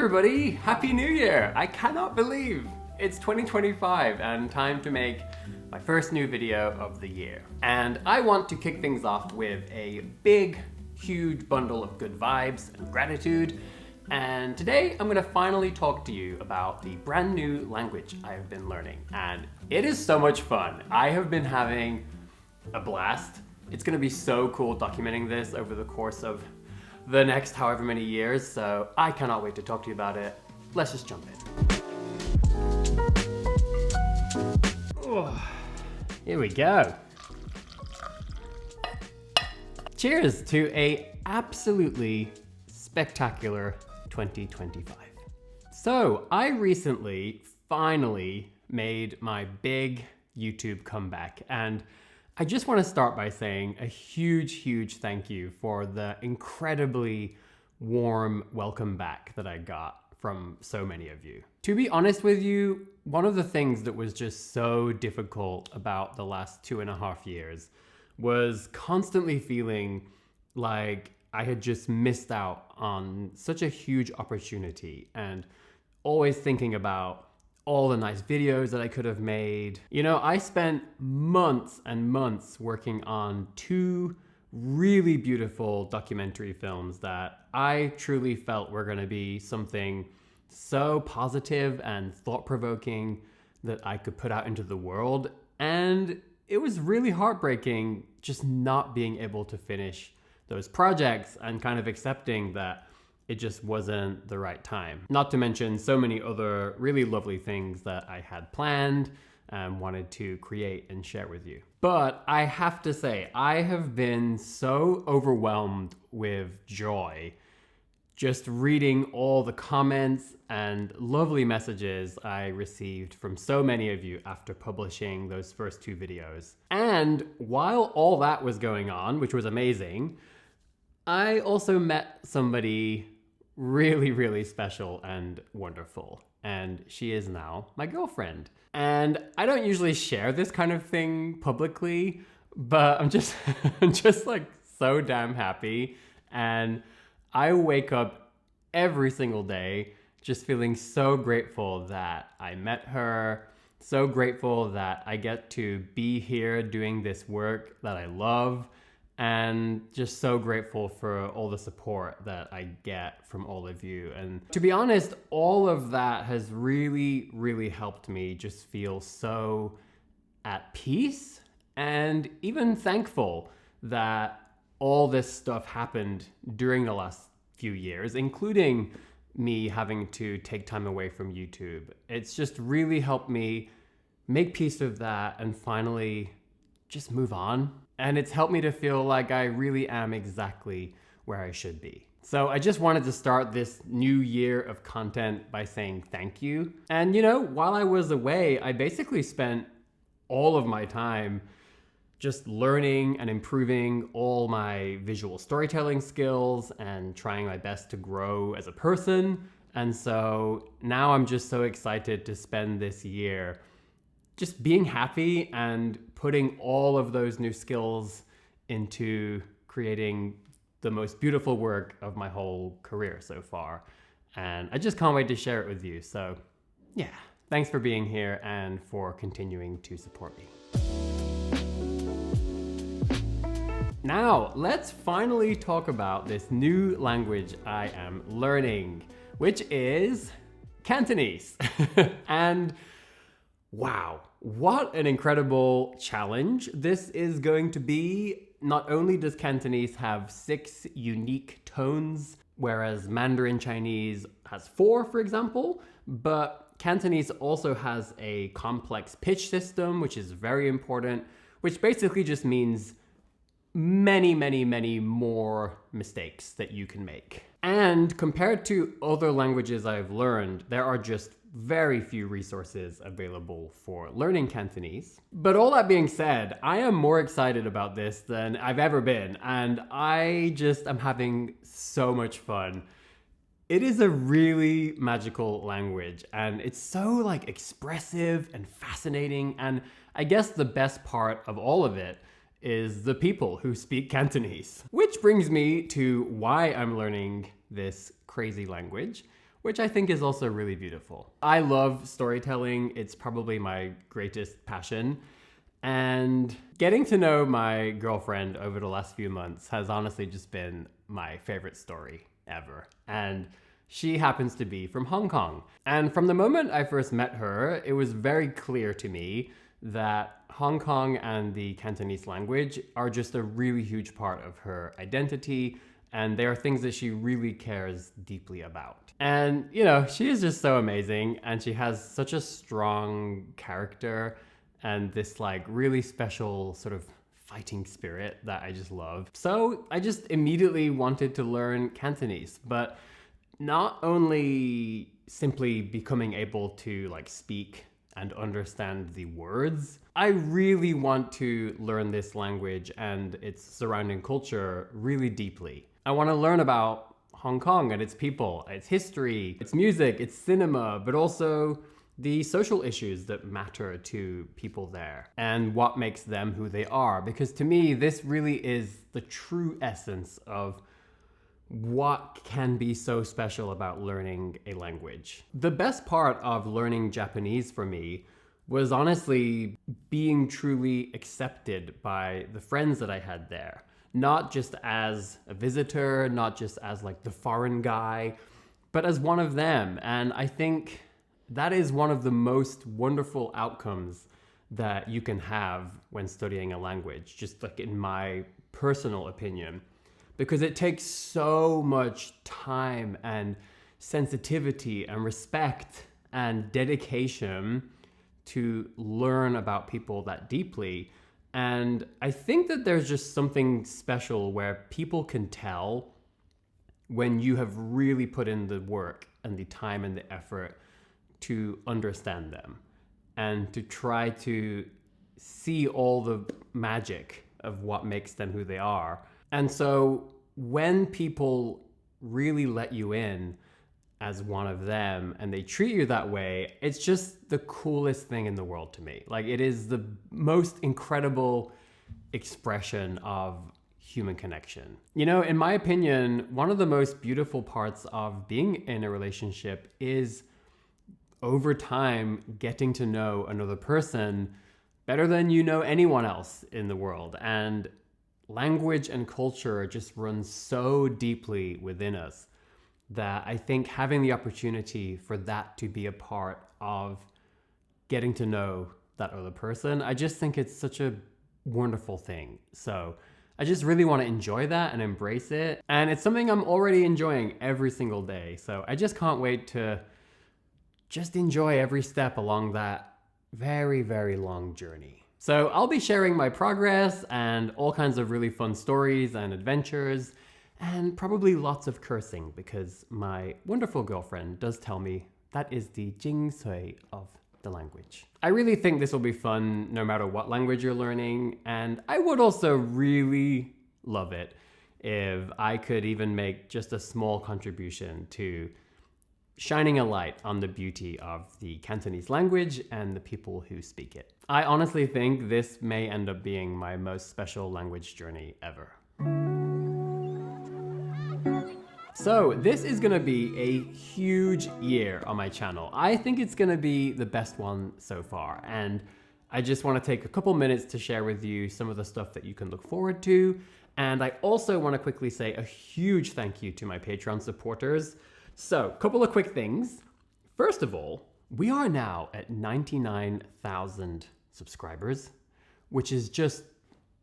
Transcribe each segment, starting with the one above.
everybody, Happy New Year! I cannot believe it's 2025 and time to make my first new video of the year. And I want to kick things off with a big, huge bundle of good vibes and gratitude. And today I'm gonna finally talk to you about the brand new language I have been learning. And it is so much fun. I have been having a blast. It's gonna be so cool documenting this over the course of the next however many years, so I cannot wait to talk to you about it. Let's just jump in. Oh, here we go. Cheers to a absolutely spectacular 2025. So I recently finally made my big YouTube comeback, and I just want to start by saying a huge thank you for the incredibly warm welcome back that I got from so many of you. To be honest with you, one of the things that was just so difficult about the last 2.5 years was constantly feeling like I had just missed out on such a huge opportunity, and always thinking about all the nice videos that I could have made. You know, I spent months and months working on 2 really beautiful documentary films that I truly felt were gonna be something so positive and thought-provoking that I could put out into the world. And it was really heartbreaking just not being able to finish those projects and kind of accepting that it just wasn't the right time. Not to mention so many other really lovely things that I had planned and wanted to create and share with you. But I have to say, I have been so overwhelmed with joy just reading all the comments and lovely messages I received from so many of you after publishing those first 2 videos. And while all that was going on, which was amazing, I also met somebody really special and wonderful. And she is now my girlfriend. And I don't usually share this kind of thing publicly, but I'm just like so damn happy. And I wake up every single day just feeling so grateful that I met her, so grateful that I get to be here doing this work that I love, and just so grateful for all the support that I get from all of you. And to be honest, all of that has really helped me just feel so at peace and even thankful that all this stuff happened during the last few years, including me having to take time away from YouTube. It's just really helped me make peace with that and finally just move on. And it's helped me to feel like I really am exactly where I should be. So I just wanted to start this new year of content by saying thank you. And you know, while I was away, I basically spent all of my time just learning and improving all my visual storytelling skills and trying my best to grow as a person. And so now I'm just so excited to spend this year just being happy and putting all of those new skills into creating the most beautiful work of my whole career so far. And I just can't wait to share it with you. So yeah, thanks for being here and for continuing to support me. Now, let's finally talk about this new language I am learning, which is Cantonese. And wow, what an incredible challenge this is going to be. Not only does Cantonese have 6 unique tones, whereas Mandarin Chinese has 4, for example, but Cantonese also has a complex pitch system, which is very important, which basically just means many more mistakes that you can make. And compared to other languages I've learned, there are just very few resources available for learning Cantonese. But all that being said, I am more excited about this than I've ever been, and I just am having so much fun. It is a really magical language, and it's so like expressive and fascinating, and I guess the best part of all of it is the people who speak Cantonese. Which brings me to why I'm learning this crazy language. which I think is also really beautiful. I love storytelling. It's probably my greatest passion. And getting to know my girlfriend over the last few months has honestly just been my favorite story ever. And she happens to be from Hong Kong. And from the moment I first met her, it was very clear to me that Hong Kong and the Cantonese language are just a really huge part of her identity, and they are things that she really cares deeply about. And, you know, she is just so amazing, and she has such a strong character and this like really special sort of fighting spirit that I just love. So I just immediately wanted to learn Cantonese, but not only simply becoming able to like speak and understand the words. I really want to learn this language and its surrounding culture really deeply. I want to learn about Hong Kong and its people, its history, its music, its cinema, but also the social issues that matter to people there and what makes them who they are. Because to me, this really is the true essence of what can be so special about learning a language. The best part of learning Japanese for me was honestly being truly accepted by the friends that I had there. Not just as a visitor, not just as like the foreign guy, but as one of them. And I think that is one of the most wonderful outcomes that you can have when studying a language, just like in my personal opinion. Because it takes so much time and sensitivity and respect and dedication to learn about people that deeply. And I think that there's just something special where people can tell when you have really put in the work and the time and the effort to understand them and to try to see all the magic of what makes them who they are. And so when people really let you in as one of them and they treat you that way, it's just the coolest thing in the world to me. Like, it is the most incredible expression of human connection. You know, in my opinion, one of the most beautiful parts of being in a relationship is over time getting to know another person better than you know anyone else in the world. And language and culture just runs so deeply within us that I think having the opportunity for that to be a part of getting to know that other person, I just think it's such a wonderful thing. So I just really want to enjoy that and embrace it. And it's something I'm already enjoying every single day. So I just can't wait to just enjoy every step along that very, very long journey. So I'll be sharing my progress and all kinds of really fun stories and adventures, and probably lots of cursing because my wonderful girlfriend does tell me that is the jing sui of the language. I really think this will be fun no matter what language you're learning, and I would also really love it if I could even make just a small contribution to shining a light on the beauty of the Cantonese language and the people who speak it. I honestly think this may end up being my most special language journey ever. So this is gonna be a huge year on my channel. I think it's gonna be the best one so far, and I just wanna take a couple minutes to share with you some of the stuff that you can look forward to. And I also wanna quickly say a huge thank you to my Patreon supporters. So, a couple of quick things. First of all, we are now at 99,000 subscribers, which is just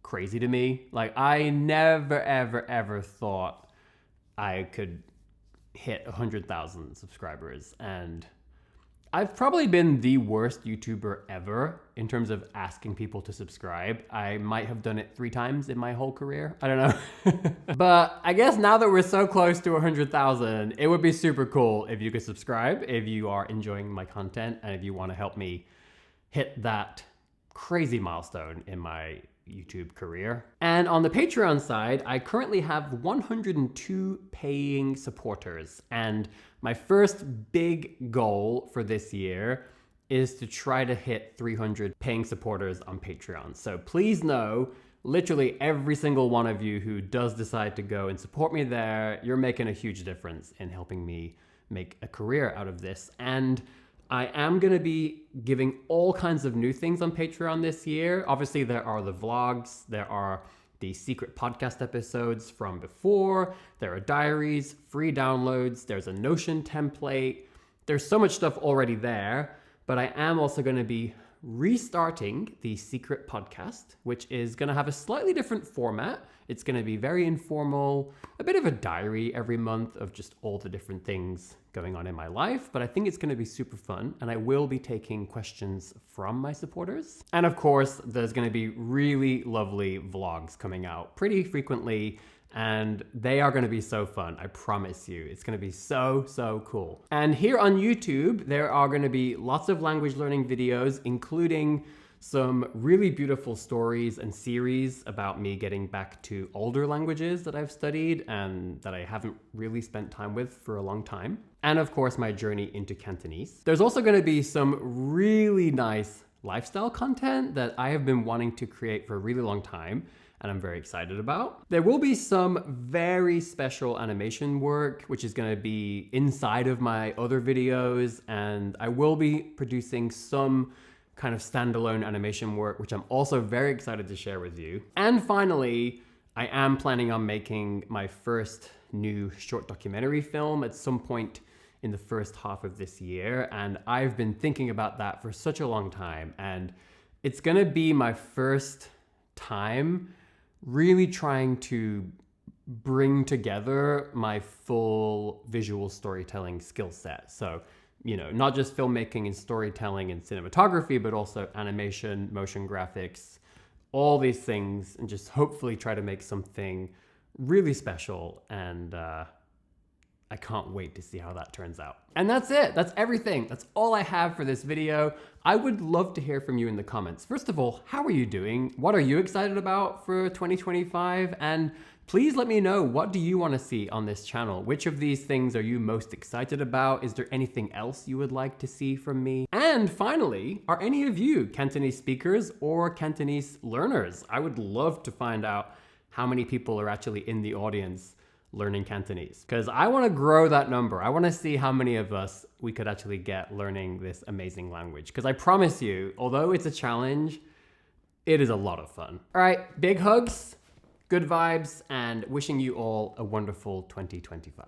crazy to me. Like, I never, ever thought I could hit 100,000 subscribers. And I've probably been the worst YouTuber ever in terms of asking people to subscribe. I might have done it 3 times in my whole career. I don't know. But I guess now that we're so close to 100,000, it would be super cool if you could subscribe if you are enjoying my content and if you want to help me hit that crazy milestone in my YouTube career. And on the Patreon side, I currently have 102 paying supporters. And my first big goal for this year is to try to hit 300 paying supporters on Patreon. So please know, literally every single one of you who does decide to go and support me there, you're making a huge difference in helping me make a career out of this. And I am going to be giving all kinds of new things on Patreon this year. Obviously, there are the vlogs, there are the secret podcast episodes from before, there are diaries, free downloads, there's a Notion template. There's so much stuff already there, but I am also going to be restarting the secret podcast, which is going to have a slightly different format. It's going to be very informal, a bit of a diary every month of just all the different things going on in my life, but I think it's going to be super fun, and I will be taking questions from my supporters. And of course, there's going to be really lovely vlogs coming out pretty frequently, and they are going to be so fun. I promise you, it's going to be so cool. And here on YouTube, there are going to be lots of language learning videos, including some really beautiful stories and series about me getting back to older languages that I've studied and that I haven't really spent time with for a long time. And of course, my journey into Cantonese. There's also going to be some really nice lifestyle content that I have been wanting to create for a really long time, and I'm very excited about. There will be some very special animation work, which is going to be inside of my other videos, and I will be producing some kind of standalone animation work, which I'm also very excited to share with you. And finally, I am planning on making my first new short documentary film at some point in the first half of this year, and I've been thinking about that for such a long time, and it's gonna be my first time really trying to bring together my full visual storytelling skill set. So, you know, not just filmmaking and storytelling and cinematography, but also animation, motion graphics, all these things, and just hopefully try to make something really special. And I can't wait to see how that turns out. And that's it. That's everything. That's all I have for this video. I would love to hear from you in the comments. First of all, how are you doing? What are you excited about for 2025? And please let me know, what do you want to see on this channel? Which of these things are you most excited about? Is there anything else you would like to see from me? And finally, are any of you Cantonese speakers or Cantonese learners? I would love to find out how many people are actually in the audience learning Cantonese, because I want to grow that number. I want to see how many of us we could actually get learning this amazing language, because I promise you, although it's a challenge, it is a lot of fun. All right, big hugs, good vibes, and wishing you all a wonderful 2025.